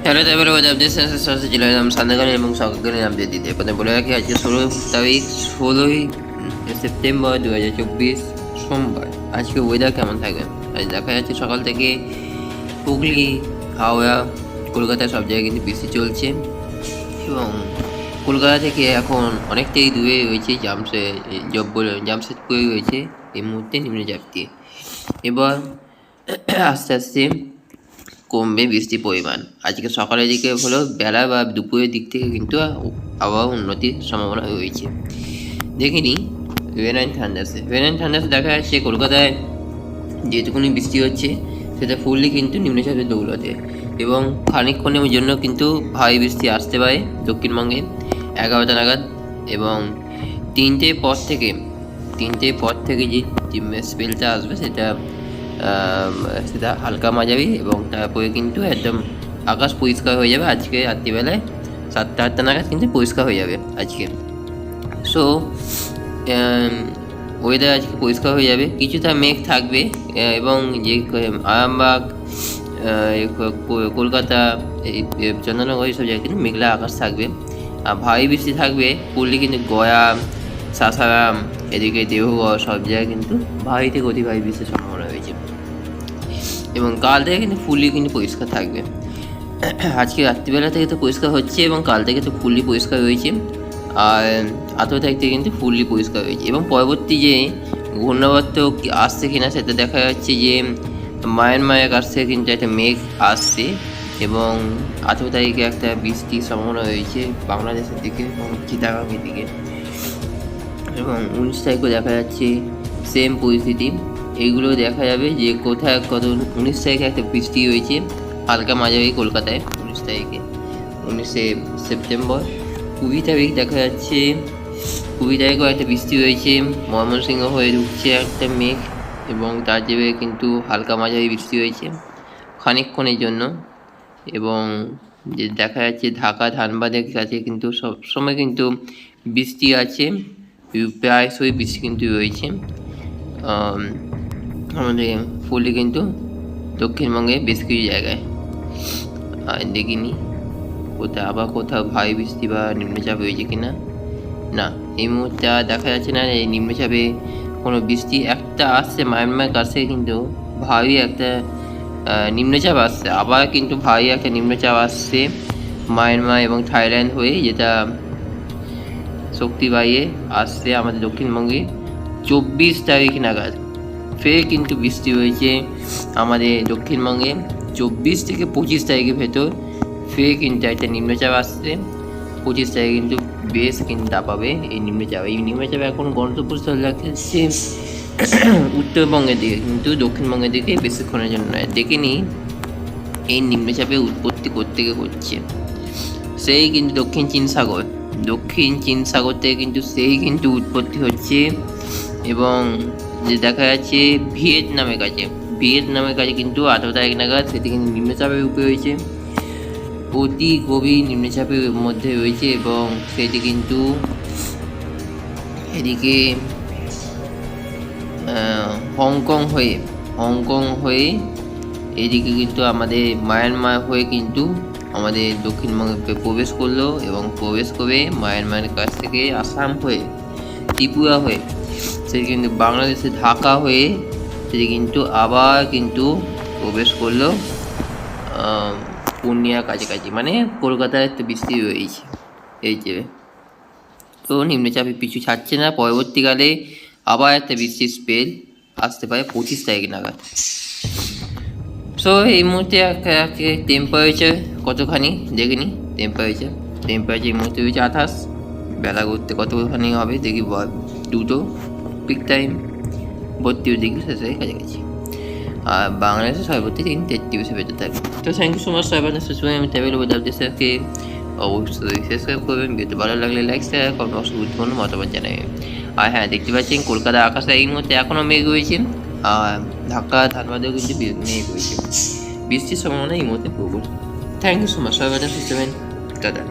Hello তারপরে update সরাসরি চলে এলাম সান্দাগান এবং সকালের আপডেট দিতে প্রথমে বলে রাখি আজকে 16 সেপ্টেম্বর 2024 সোমবার। আজকে ওয়েদার কেমন থাকবে আজ দেখা যাচ্ছে সকাল থেকে হুগলি, হাওড়া, কলকাতা সব জায়গায় কিন্তু বৃষ্টি চলছে এবং কলকাতা থেকে এখন অনেকটাই দূরে রয়েছে জামশেদপুরে রয়েছে এই মুহূর্তে নিম্নচাপটি। এবার আস্তে আস্তে কমবে বৃষ্টির পরিমাণ। আজকে সকালের দিকে হলো বেলা বা দুপুরের দিক থেকে কিন্তু আবহাওয়া উন্নতির সম্ভাবনা রয়েছে। দেখিনি রেন অ্যান্ড থান্ডার্সে দেখা যাচ্ছে কলকাতায় যেটুকুনি বৃষ্টি হচ্ছে সেটা ফুললি কিন্তু নিম্নচাপের দৌলতে এবং খানিকক্ষণের জন্য কিন্তু ভারী বৃষ্টি আসতে পারে দক্ষিণবঙ্গে 11টা নাগাদ এবং তিনটের পর থেকে যে স্পেলটা আসবে সেটা হালকা মাঝারি এবং তারপরে কিন্তু একদম আকাশ পরিষ্কার হয়ে যাবে। আজকে রাত্রিবেলায় 7টা-8টা নাগাদ কিন্তু পরিষ্কার হয়ে যাবে আজকে। সো ওয়েদার আজকে পরিষ্কার হয়ে যাবে, কিছুটা মেঘ থাকবে এবং যে আরামবাগ, কলকাতা, এই চন্দননগর এইসব জায়গায় কিন্তু মেঘলা আকাশ থাকবে আর ভারী বৃষ্টি থাকবে পড়লে কিন্তু গয়া, সাসারাম, এদিকে দেওঘর সব জায়গায় কিন্তু ভারী থেকে অতি ভারী বৃষ্টির সম্ভাবনা রয়েছে এবং কাল থেকে কিন্তু ফুললি কিন্তু পরিষ্কার থাকবে। আজকে রাত্রিবেলা থেকে তো পরিষ্কার হচ্ছে এবং কাল থেকে তো ফুললি পরিষ্কার রয়েছে আর 18 তারিখ থেকে কিন্তু ফুললি পরিষ্কার হয়েছে এবং পরবর্তী যে ঘূর্ণাবর্ত আসছে কিনা সেটা দেখা যাচ্ছে যে মায়ানমারের কাছ থেকে কিন্তু একটা মেঘ আসছে এবং 18 তারিখে একটা বৃষ্টির সম্ভাবনা রয়েছে বাংলাদেশের দিকে এবং চিটাগাংয়ের দিকে এবং 19 তারিখও দেখা যাচ্ছে সেম পরিস্থিতি। এইগুলো দেখা যাবে যে কোথায় কত 19 তারিখে একটা বৃষ্টি হয়েছে হালকা মাঝারি কলকাতায় 19 সেপ্টেম্বর। 20 তারিখ দেখা যাচ্ছে 20 তারিখেও একটা বৃষ্টি হয়েছে, ময়মনসিংহ হয়ে ঢুকছে একটা মেঘ এবং তার জেবে কিন্তু হালকা মাঝারি বৃষ্টি হয়েছে খানিকক্ষণের জন্য এবং যে দেখা যাচ্ছে ঢাকা ধানবাদের কাছে কিন্তু সবসময় কিন্তু বৃষ্টি আছে, প্রায়শই বৃষ্টি কিন্তু রয়েছে আমাদের ফুললি কিন্তু দক্ষিণবঙ্গে বেশ কিছু জায়গায়। আর দেখিনি কোথাও ভারী বৃষ্টি বা নিম্নচাপ হয়েছে কিনা, না এই মুহূর্তে আর দেখা যাচ্ছে না এই নিম্নচাপে কোনো বৃষ্টি। একটা আসছে মায়ানমার কাছে কিন্তু ভারী একটা নিম্নচাপ আসছে, আবার কিন্তু ভারী একটা নিম্নচাপ আসছে মায়ানমার এবং থাইল্যান্ড হয়ে, যেটা শক্তি বাড়িয়ে আসছে আমাদের দক্ষিণবঙ্গে 24 তারিখ নাগাদ। ফের কিন্তু বৃষ্টি হয়েছে আমাদের দক্ষিণবঙ্গে 24 থেকে 25 তারিখের ভেতর ফের কিন্তু একটা নিম্নচাপ আসছে। 25 তারিখে কিন্তু বেশ কিন্তু দাপাবে এই নিম্নচাপ এখন গন্তব্যস্থল রাখছে উত্তরবঙ্গের দিকে, কিন্তু দক্ষিণবঙ্গের দিকে বেশিক্ষণের জন্য নয়। দেখে নিই এই নিম্নচাপের উৎপত্তি কোত্থেকে হচ্ছে, সেই কিন্তু দক্ষিণ চীন সাগর থেকে কিন্তু সেই কিন্তু উৎপত্তি হচ্ছে এবং যে দেখা যাচ্ছে ভিয়েতনামের কাছে কিন্তু 18 তারিখ নাগাদ সেটি কিন্তু নিম্নচাপের রূপে হয়েছে, অতি গভীর নিম্নচাপের মধ্যে রয়েছে এবং সেটি কিন্তু এদিকে হংকং হয়ে এদিকে কিন্তু আমাদের মায়ানমার হয়ে কিন্তু আমাদের দক্ষিণবঙ্গে প্রবেশ করলো এবং প্রবেশ করে মায়ানমারের কাছ থেকে আসাম হয়ে ত্রিপুরা হয়ে সেটি কিন্তু বাংলাদেশে ঢাকা হয়ে সেটি কিন্তু আবার কিন্তু প্রবেশ করলো পূর্ণিয়ার কাছাকাছি, মানে কলকাতায় একটা বৃষ্টি রয়েছে এই যে। তো নিম্নচাপে পিছু ছাড়ছে না, পরবর্তীকালে আবার একটা বৃষ্টির স্পেল আসতে পারে 25 তারিখ নাগাদ। সো এই মুহূর্তে টেম্পারেচার কতখানি দেখে নিই। টেম্পারেচার এই মুহূর্তে রয়েছে 28, বেলা করতে কতখানি হবে দেখি, 2টো পিক টাইম 32 ডিগ্রি সেলসিয়াসের কাছাকাছি আর বাংলাদেশে সর্বোচ্চ 33 ভেতর থাকবে। তো থ্যাংক ইউ সো মাচ সবাই, আমি টেবিল দেশকে অবশ্যই সাবস্ক্রাইব করবেন, ভিডিওটি ভালো লাগলে লাইক শেয়ার করবেন, অবশ্যই গুরুত্বপূর্ণ মতামত জানাবেন। আর হ্যাঁ, দেখতে পাচ্ছেন কলকাতা আকাশে এই মুহূর্তে এখনও মেঘ রয়েছে আর ঢাকা ধানবাদেও কিন্তু মেঘ রয়েছে, বৃষ্টির সম্ভাবনা এই মুহূর্তে প্রবল। থ্যাংক ইউ সো মাচ সবাই, টাটা।